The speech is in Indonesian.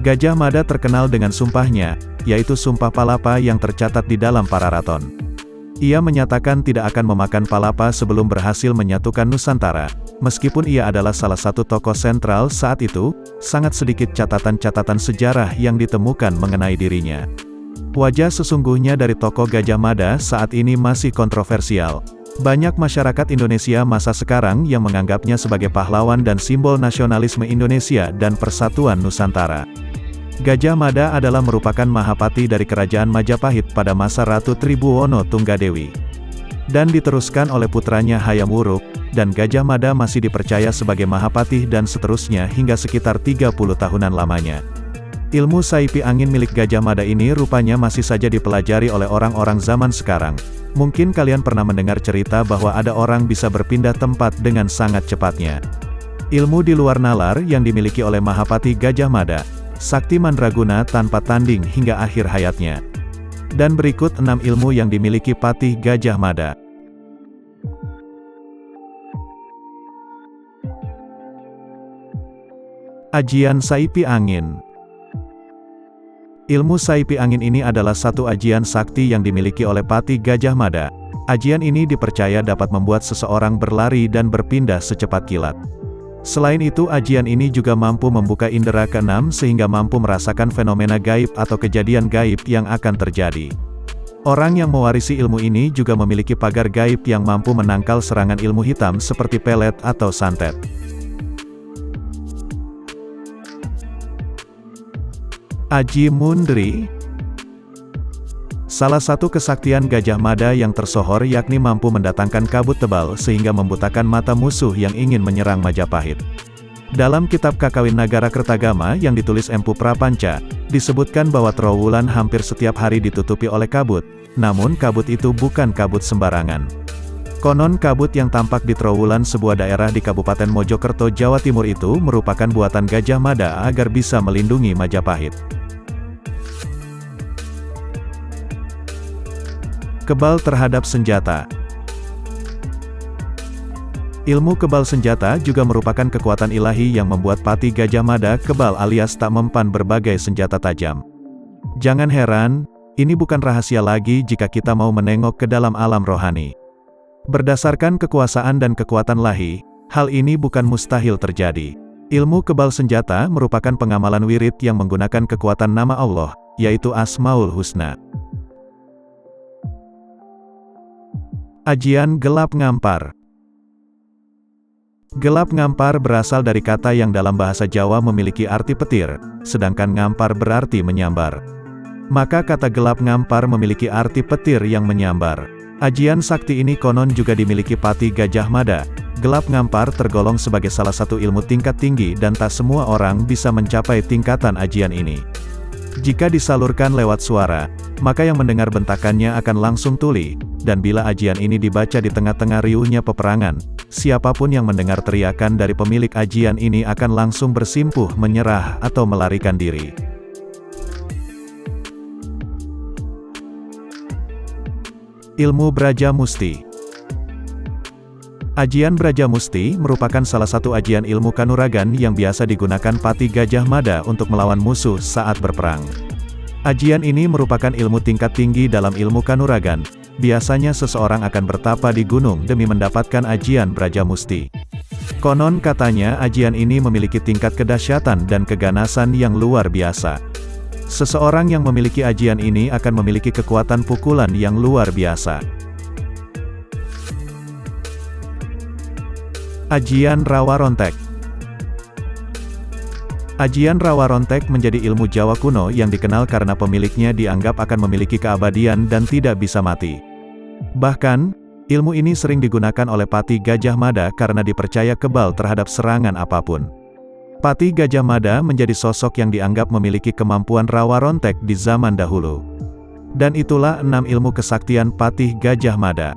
Gajah Mada terkenal dengan sumpahnya, yaitu Sumpah Palapa yang tercatat di dalam Pararaton. Ia menyatakan tidak akan memakan palapa sebelum berhasil menyatukan Nusantara. Meskipun ia adalah salah satu tokoh sentral saat itu, sangat sedikit catatan-catatan sejarah yang ditemukan mengenai dirinya. Wajah sesungguhnya dari tokoh Gajah Mada saat ini masih kontroversial. Banyak masyarakat Indonesia masa sekarang yang menganggapnya sebagai pahlawan dan simbol nasionalisme Indonesia dan persatuan Nusantara. Gajah Mada adalah merupakan Mahapati dari Kerajaan Majapahit pada masa Ratu Tribhuwana Tunggadewi. Dan diteruskan oleh putranya Hayam Wuruk, dan Gajah Mada masih dipercaya sebagai Mahapati dan seterusnya hingga sekitar 30 tahunan lamanya. Ilmu Saipi Angin milik Gajah Mada ini rupanya masih saja dipelajari oleh orang-orang zaman sekarang. Mungkin kalian pernah mendengar cerita bahwa ada orang bisa berpindah tempat dengan sangat cepatnya. Ilmu di luar nalar yang dimiliki oleh Mahapati Gajah Mada, sakti mandraguna tanpa tanding hingga akhir hayatnya. Dan berikut 6 ilmu yang dimiliki Patih Gajah Mada. Ajian Saipi Angin. Ilmu Saipi Angin ini adalah satu ajian sakti yang dimiliki oleh Patih Gajah Mada. Ajian ini dipercaya dapat membuat seseorang berlari dan berpindah secepat kilat. Selain itu, ajian ini juga mampu membuka indera keenam sehingga mampu merasakan fenomena gaib atau kejadian gaib yang akan terjadi. Orang yang mewarisi ilmu ini juga memiliki pagar gaib yang mampu menangkal serangan ilmu hitam seperti pelet atau santet. Aji Mundri. Salah satu kesaktian Gajah Mada yang tersohor yakni mampu mendatangkan kabut tebal sehingga membutakan mata musuh yang ingin menyerang Majapahit. Dalam kitab Kakawin Nagara Kertagama yang ditulis Empu Prapanca, disebutkan bahwa Trowulan hampir setiap hari ditutupi oleh kabut, namun kabut itu bukan kabut sembarangan. Konon kabut yang tampak di Trowulan, sebuah daerah di Kabupaten Mojokerto, Jawa Timur itu merupakan buatan Gajah Mada agar bisa melindungi Majapahit. Kebal terhadap senjata. Ilmu kebal senjata juga merupakan kekuatan ilahi yang membuat Patih Gajah Mada kebal alias tak mempan berbagai senjata tajam. Jangan heran, ini bukan rahasia lagi jika kita mau menengok ke dalam alam rohani. Berdasarkan kekuasaan dan kekuatan ilahi, hal ini bukan mustahil terjadi. Ilmu kebal senjata merupakan pengamalan wirid yang menggunakan kekuatan nama Allah, yaitu Asmaul Husna. Ajian Gelap Ngampar. Gelap ngampar berasal dari kata yang dalam bahasa Jawa memiliki arti petir, sedangkan ngampar berarti menyambar. Maka kata gelap ngampar memiliki arti petir yang menyambar. Ajian sakti ini konon juga dimiliki Patih Gajah Mada. Gelap ngampar tergolong sebagai salah satu ilmu tingkat tinggi dan tak semua orang bisa mencapai tingkatan ajian ini. Jika disalurkan lewat suara, maka yang mendengar bentakannya akan langsung tuli, dan bila ajian ini dibaca di tengah-tengah riuhnya peperangan, siapapun yang mendengar teriakan dari pemilik ajian ini akan langsung bersimpuh, menyerah, atau melarikan diri. Ilmu Braja Musti. Ajian Braja Musti merupakan salah satu ajian ilmu kanuragan yang biasa digunakan Patih Gajah Mada untuk melawan musuh saat berperang. Ajian ini merupakan ilmu tingkat tinggi dalam ilmu kanuragan. Biasanya seseorang akan bertapa di gunung demi mendapatkan ajian Braja Musti. Konon katanya ajian ini memiliki tingkat kedahsyatan dan keganasan yang luar biasa. Seseorang yang memiliki ajian ini akan memiliki kekuatan pukulan yang luar biasa. Ajian Rawa Rontek. Ajian Rawa Rontek menjadi ilmu Jawa kuno yang dikenal karena pemiliknya dianggap akan memiliki keabadian dan tidak bisa mati. Bahkan, ilmu ini sering digunakan oleh Patih Gajah Mada karena dipercaya kebal terhadap serangan apapun. Patih Gajah Mada menjadi sosok yang dianggap memiliki kemampuan Rawa Rontek di zaman dahulu. Dan itulah 6 ilmu kesaktian Patih Gajah Mada.